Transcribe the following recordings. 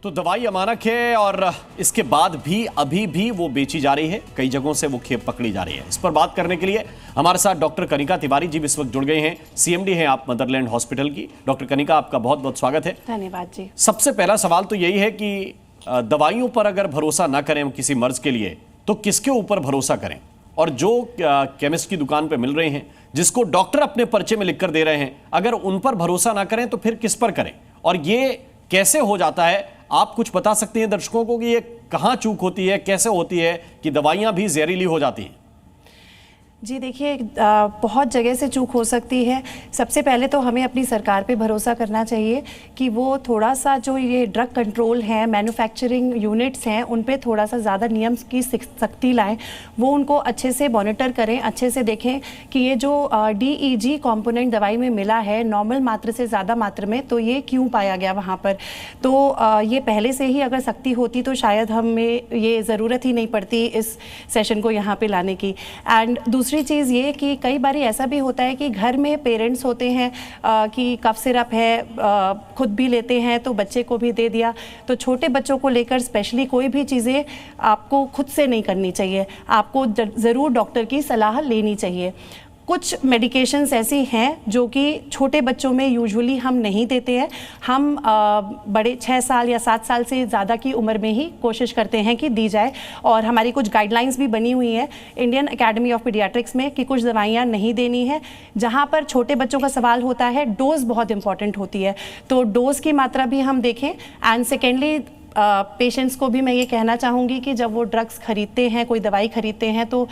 तो दवाई अमानक है और इसके बाद भी अभी भी वो बेची जा रही है। कई जगहों से वो खेप पकड़ी जा रही है। इस पर बात करने के लिए हमारे साथ डॉक्टर कनिका तिवारी जी इस वक्त जुड़ गए हैं। सीएमडी हैं आप मदरलैंड हॉस्पिटल की। डॉक्टर कनिका, आपका बहुत बहुत स्वागत है। धन्यवाद जी। सबसे पहला सवाल तो यही है कि दवाइयों पर अगर भरोसा ना करें किसी मर्ज के लिए तो किसके ऊपर भरोसा करें? और जो केमिस्ट की दुकान पे मिल रहे हैं, जिसको डॉक्टर अपने पर्चे में लिखकर दे रहे हैं, अगर उन पर भरोसा ना करें तो फिर किस पर करें? और ये कैसे हो जाता है? आप कुछ बता सकते हैं दर्शकों को कि ये कहां चूक होती है, कैसे होती है कि दवाइयां भी जहरीली हो जाती हैं? जी देखिए, बहुत जगह से चूक हो सकती है। सबसे पहले तो हमें अपनी सरकार पे भरोसा करना चाहिए कि वो थोड़ा सा जो ये ड्रग कंट्रोल हैं, मैन्युफैक्चरिंग यूनिट्स हैं, उन पे थोड़ा सा ज़्यादा नियम की सख्ती लाएं। वो उनको अच्छे से मॉनिटर करें, अच्छे से देखें कि ये जो DEG कंपोनेंट दवाई में मिला है नॉर्मल मात्रा से ज़्यादा मात्रा में, तो ये क्यों पाया गया वहाँ पर। तो ये पहले से ही अगर सख्ती होती तो शायद हमें ये ज़रूरत ही नहीं पड़ती इस सेशन को यहाँ पर लाने की। एंड दूसरी चीज़ ये कि कई बार ऐसा भी होता है कि घर में पेरेंट्स होते हैं कि कफ सिरप है, खुद भी लेते हैं तो बच्चे को भी दे दिया। तो छोटे बच्चों को लेकर स्पेशली कोई भी चीज़ें आपको खुद से नहीं करनी चाहिए, आपको ज़रूर डॉक्टर की सलाह लेनी चाहिए। कुछ मेडिकेशंस ऐसी हैं जो कि छोटे बच्चों में यूजुअली हम नहीं देते हैं। हम बड़े 6 साल या 7 साल से ज़्यादा की उम्र में ही कोशिश करते हैं कि दी जाए। और हमारी कुछ गाइडलाइंस भी बनी हुई हैं इंडियन एकेडमी ऑफ पीडियाट्रिक्स में कि कुछ दवाइयाँ नहीं देनी है। जहाँ पर छोटे बच्चों का सवाल होता है, डोज बहुत इंपॉर्टेंट होती है, तो डोज की मात्रा भी हम देखें। एंड सेकेंडली पेशेंट्स को भी मैं ये कहना चाहूँगी कि जब वो ड्रग्स खरीदते हैं, कोई दवाई खरीदते हैं, तो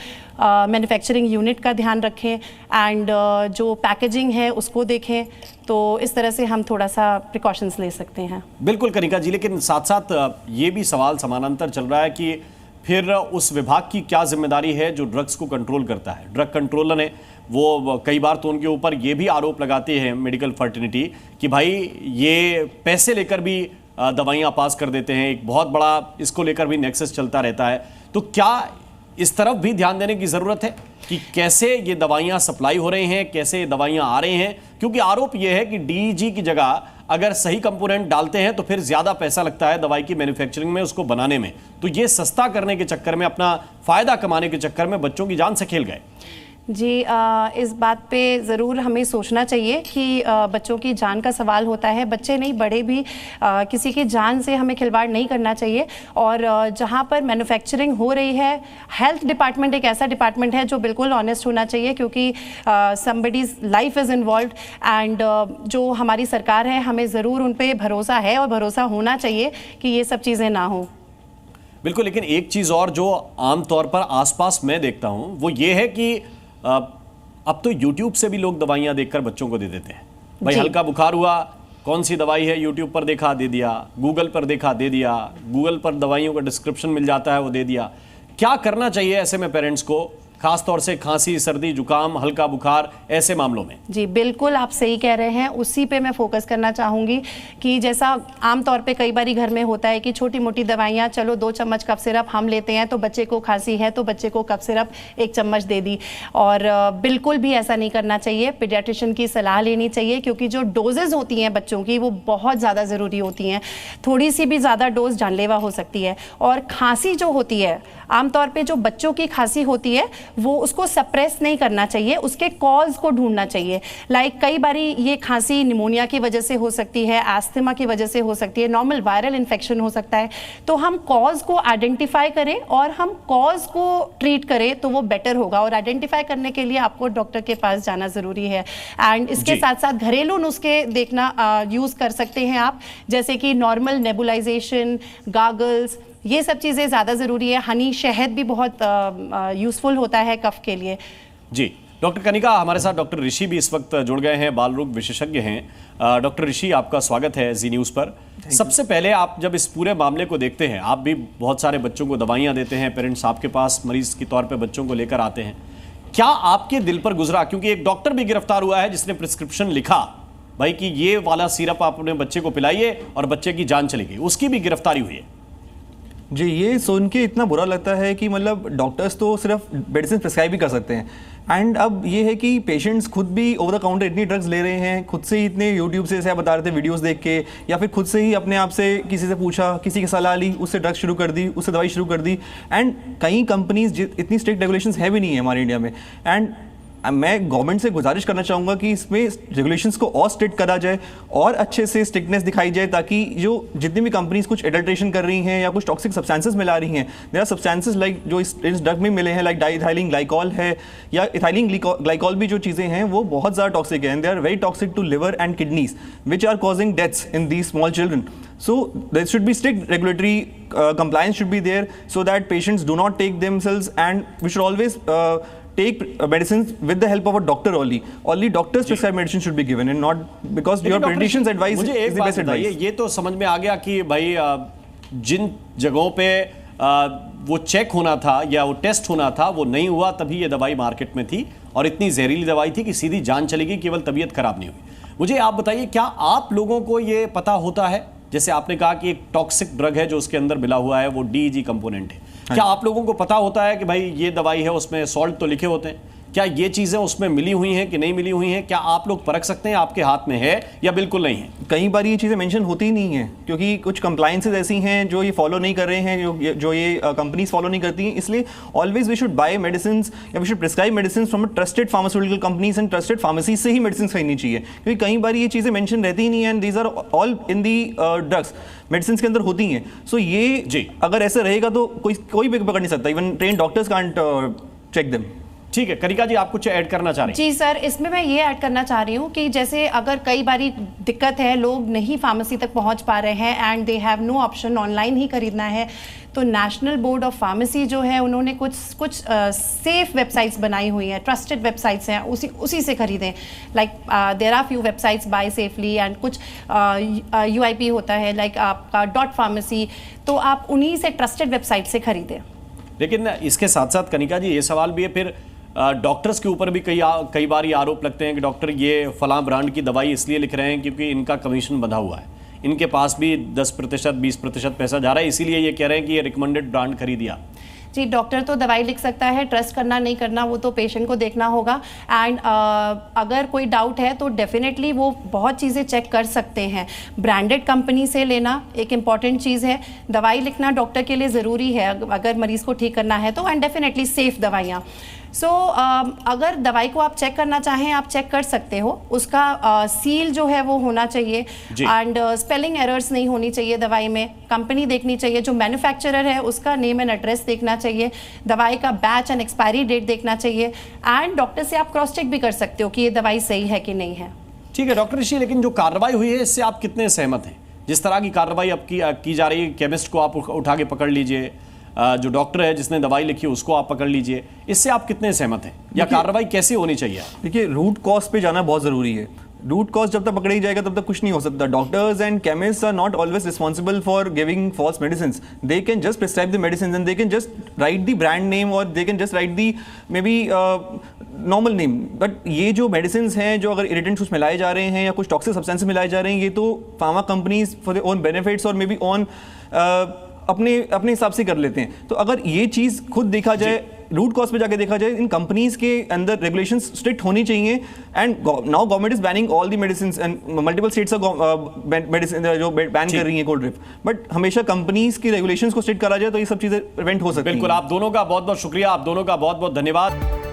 मैन्युफैक्चरिंग यूनिट का ध्यान रखें एंड जो पैकेजिंग है उसको देखें। तो इस तरह से हम थोड़ा सा प्रिकॉशंस ले सकते हैं। बिल्कुल कनिका जी, लेकिन साथ साथ ये भी सवाल समानांतर चल रहा है कि फिर उस विभाग की क्या जिम्मेदारी है जो ड्रग्स को कंट्रोल करता है? ड्रग कंट्रोलर है वो, कई बार तो उनके ऊपर ये भी आरोप लगाते हैं मेडिकल फर्टिनिटी कि भाई ये पैसे लेकर भी दवाइयाँ पास कर देते हैं। एक बहुत बड़ा इसको लेकर भी नेक्सस चलता रहता है। तो क्या इस तरफ भी ध्यान देने की ज़रूरत है कि कैसे ये दवाइयाँ सप्लाई हो रही हैं, कैसे ये दवाइयाँ आ रही हैं? क्योंकि आरोप ये है कि DEG की जगह अगर सही कंपोनेंट डालते हैं तो फिर ज़्यादा पैसा लगता है दवाई की मैन्युफैक्चरिंग में, उसको बनाने में। तो ये सस्ता करने के चक्कर में, अपना फ़ायदा कमाने के चक्कर में बच्चों की जान से खेल गए। जी, इस बात पे ज़रूर हमें सोचना चाहिए कि बच्चों की जान का सवाल होता है। बच्चे नहीं, बड़े भी, किसी की जान से हमें खिलवाड़ नहीं करना चाहिए। और जहाँ पर मैन्युफैक्चरिंग हो रही है, हेल्थ डिपार्टमेंट एक ऐसा डिपार्टमेंट है जो बिल्कुल ऑनेस्ट होना चाहिए, क्योंकि somebody's life is involved. And जो हमारी सरकार है, हमें ज़रूर उन पर भरोसा है और भरोसा होना चाहिए कि ये सब चीज़ें ना हो। बिल्कुल, लेकिन एक चीज़ और जो आमतौर पर आसपास मैं देखता हूँ वो ये है कि अब तो YouTube से भी लोग दवाइयाँ देखकर बच्चों को दे देते हैं। भाई हल्का बुखार हुआ, कौन सी दवाई है, YouTube पर देखा दे दिया, गूगल पर देखा दे दिया, गूगल पर दवाइयों का डिस्क्रिप्शन मिल जाता है वो दे दिया। क्या करना चाहिए ऐसे में पेरेंट्स को, खास तौर से खांसी, सर्दी, जुकाम, हल्का बुखार ऐसे मामलों में? जी बिल्कुल, आप सही कह रहे हैं। उसी पे मैं फोकस करना चाहूँगी कि जैसा आमतौर पे कई बारी घर में होता है कि छोटी मोटी दवाइयाँ, चलो 2 चम्मच कफ सिरप हम लेते हैं, तो बच्चे को खांसी है तो बच्चे को कफ सिरप 1 चम्मच दे दी। और बिल्कुल भी ऐसा नहीं करना चाहिए। पीडियाट्रिशियन की सलाह लेनी चाहिए, क्योंकि जो डोजेज़ होती हैं बच्चों की वो बहुत ज़्यादा ज़रूरी होती हैं। थोड़ी सी भी ज़्यादा डोज जानलेवा हो सकती है। और खांसी जो होती है, आमतौर पर जो बच्चों की खांसी होती है वो उसको सप्रेस नहीं करना चाहिए, उसके कॉज को ढूंढना चाहिए। लाइक कई बारी ये खांसी निमोनिया की वजह से हो सकती है, एस्थमा की वजह से हो सकती है, नॉर्मल वायरल इन्फेक्शन हो सकता है। तो हम कॉज को आइडेंटिफाई करें और हम कॉज को ट्रीट करें तो वो बेटर होगा। और आइडेंटिफाई करने के लिए आपको डॉक्टर के पास जाना ज़रूरी है। एंड इसके साथ साथ घरेलू नुस्खे देखना यूज़ कर सकते हैं आप, जैसे कि नॉर्मल नेबुलाइजेशन, गागल्स, ये सब चीज़ें ज़्यादा ज़रूरी है। हनी, शहद भी बहुत यूज़फुल होता है कफ के लिए। जी डॉक्टर कनिका, हमारे साथ डॉक्टर ऋषि भी इस वक्त जुड़ गए हैं, बाल रोग विशेषज्ञ हैं। डॉक्टर ऋषि, आपका स्वागत है जी न्यूज़ पर। सबसे पहले आप जब इस पूरे मामले को देखते हैं, आप भी बहुत सारे बच्चों को दवाइयाँ देते हैं, पेरेंट्स आपके पास मरीज के तौर पर बच्चों को लेकर आते हैं, क्या आपके दिल पर गुजरा, क्योंकि एक डॉक्टर भी गिरफ्तार हुआ है जिसने प्रिस्क्रिप्शन लिखा भाई कि ये वाला सिरप आप अपने बच्चे को पिलाइए और बच्चे की जान चली गई, उसकी भी गिरफ्तारी हुई है? जी, ये सुन के इतना बुरा लगता है कि मतलब डॉक्टर्स तो सिर्फ मेडिसिन प्रिस्क्राइब भी कर सकते हैं, एंड अब ये है कि पेशेंट्स खुद भी ओवर द काउंटर इतनी ड्रग्स ले रहे हैं, खुद से ही इतने यूट्यूब से, जैसे आप बता रहे थे, वीडियोस देख के, या फिर खुद से ही अपने आप से किसी से पूछा, किसी की सलाह ली, उससे ड्रग्स शुरू कर दी, उससे दवाई शुरू कर दी। एंड कई कंपनीज इतनी स्ट्रिक्ट रेगुलेशंस है भी नहीं है हमारे इंडिया में। एंड मैं गवर्नमेंट से गुजारिश करना चाहूँगा कि इसमें रेगुलेशंस को और स्ट्रिक्ट करा जाए और अच्छे से स्ट्रिक्टनेस दिखाई जाए, ताकि जो जितनी भी कंपनीज कुछ एडल्ट्रेशन कर रही हैं या कुछ टॉक्सिक सब्सटेंसेस मिला रही हैं, देयर आर सब्सटेंसेस लाइक जो इस ड्रग में मिले हैं, लाइक डाइइथाइलिन ग्लाइकॉल है या इथाइलिन ग्लाइकॉल भी, जो चीज़ें हैं वो बहुत ज़्यादा टॉक्सिक है, and they are very toxic to liver and kidneys which are causing deaths in these small children. So there should be strict regulatory compliance should be there, so that patients do not take themselves, and we should always take medicines with the help of a doctor only. Only doctors prescribe medicine should be given, and not because your pediatrician's advice is the best advice. ये तो समझ में आ गया कि भाई जिन जगहों पे वो चेक होना था या वो टेस्ट होना था वो नहीं हुआ, तभी ये दवाई मार्केट में थी, और इतनी जहरीली दवाई थी कि सीधी जान चली गई, केवल तबीयत खराब नहीं हुई. मुझे आप बताइए, क्या आप लोगों को ये पता होता है, जैसे आपने कहा कि एक टॉक्सिक ड्रग है जो उसके अंदर मिला हुआ है, वो DEG कंपोनेंट है, क्या आप लोगों को पता होता है कि भाई ये दवाई है, उसमें सॉल्ट तो लिखे होते हैं, क्या ये चीज़ें उसमें मिली हुई हैं कि नहीं मिली हुई हैं? क्या आप लोग परख सकते हैं आपके हाथ में है या बिल्कुल नहीं है? कई बार ये चीज़ें मेंशन होती ही नहीं है, क्योंकि कुछ कंप्लायंसेस ऐसी हैं जो ये फॉलो नहीं कर रहे हैं, जो ये कंपनीज फॉलो नहीं करती हैं. इसलिए always we should buy medicine या we should prescribe medicine from a trusted pharmaceutical companies and trusted pharmacy से ही मेडिसिन खरीदनी चाहिए, क्योंकि कई बार ये चीज़ें मेंशन रहती ही नहीं है, and these are all in the drugs medicine के अंदर होती हैं. सो ये अगर ऐसा रहेगा तो कोई भी पकड़ नहीं सकता, even train doctors can't check them. ठीक है, कनिका जी आप कुछ ऐड करना चाह रही हैं? जी सर, इसमें मैं ये ऐड करना चाह रही हूँ कि जैसे अगर कई बारी दिक्कत है, लोग नहीं फार्मेसी तक पहुँच पा रहे हैं and they have no option, online ही खरीदना है, तो नेशनल बोर्ड ऑफ फार्मेसी जो है उन्होंने कुछ सेफ वेबसाइट्स बनाई हुई हैं, ट्रस्टेड वेबसाइट्स हैं, उसी से खरीदें. Like there are few websites buy safely, and कुछ UIP होता है लाइक आपका .pharmacy, तो आप उन्हीं से ट्रस्टेड वेबसाइट से खरीदें. लेकिन इसके साथ साथ कनिका जी ये सवाल भी है, फिर डॉक्टर्स के ऊपर भी कई बार ये आरोप लगते हैं कि डॉक्टर ये फलां ब्रांड की दवाई इसलिए लिख रहे हैं क्योंकि इनका कमीशन बंधा हुआ है, इनके पास भी 10% 20% पैसा जा रहा है, इसीलिए ये कह रहे हैं कि ये रिकमेंडेड ब्रांड खरीदिया. जी, डॉक्टर तो दवाई लिख सकता है, ट्रस्ट करना नहीं करना वो तो पेशेंट को देखना होगा. एंड अगर कोई डाउट है तो डेफिनेटली वो बहुत चीज़ें चेक कर सकते हैं. ब्रांडेड कंपनी से लेना एक इम्पॉर्टेंट चीज़ है. दवाई लिखना डॉक्टर के लिए ज़रूरी है अगर मरीज़ को ठीक करना है तो, एंड डेफिनेटली सेफ दवाइयाँ. सो अगर दवाई को आप चेक करना चाहें आप चेक कर सकते हो. उसका सील जो है वो होना चाहिए, एंड स्पेलिंग एरर्स नहीं होनी चाहिए दवाई में. कंपनी देखनी चाहिए, जो मैन्युफैक्चरर है उसका नेम एंड एड्रेस देखना चाहिए, दवाई का बैच एंड एक्सपायरी डेट देखना चाहिए, एंड डॉक्टर से आप क्रॉस चेक भी कर सकते हो कि ये दवाई सही है कि नहीं है. ठीक है डॉक्टर ऋषि, लेकिन जो कार्रवाई हुई है इससे आप कितने सहमत हैं? जिस तरह की कार्रवाई अब की जा रही है, केमिस्ट को आप उठा के पकड़ लीजिए, जो डॉक्टर है जिसने दवाई लिखी उसको आप पकड़ लीजिए, इससे आप कितने सहमत हैं या कार्रवाई कैसे होनी चाहिए? देखिए, रूट कॉज पे जाना बहुत ज़रूरी है. रूट कॉज जब तक पकड़ा ही जाएगा तब तक कुछ नहीं हो सकता. Doctors and chemist are not always responsible for giving false medicine. They can just prescribe the medicine and they can just write the brand name, और they can just write the maybe normal name. But ये जो medicine हैं, जो अगर irritants कुछ मिलाए जा रहे हैं या कुछ टॉक्सिक सब्सटेंसेस मिलाए जा रहे हैं, ये तो pharma companies for their own benefits और मे बी ऑन अपने हिसाब से कर लेते हैं. तो अगर ये चीज़ खुद देखा जाए, रूट कॉज पे जाके देखा जाए, इन कंपनीज के अंदर रेगुलेशंस स्ट्रिक्ट होनी चाहिए. And now government is banning all the medicine, and multiple states medicine जो बैन कर रही हैं कोल्ड ड्रिप. बट हमेशा कंपनीज की रेगुलेशंस को स्ट्रिक्ट करा जाए तो ये सब चीज़ें प्रिवेंट हो सकती हैं. बिल्कुल, आप दोनों का बहुत बहुत शुक्रिया, आप दोनों का बहुत बहुत धन्यवाद.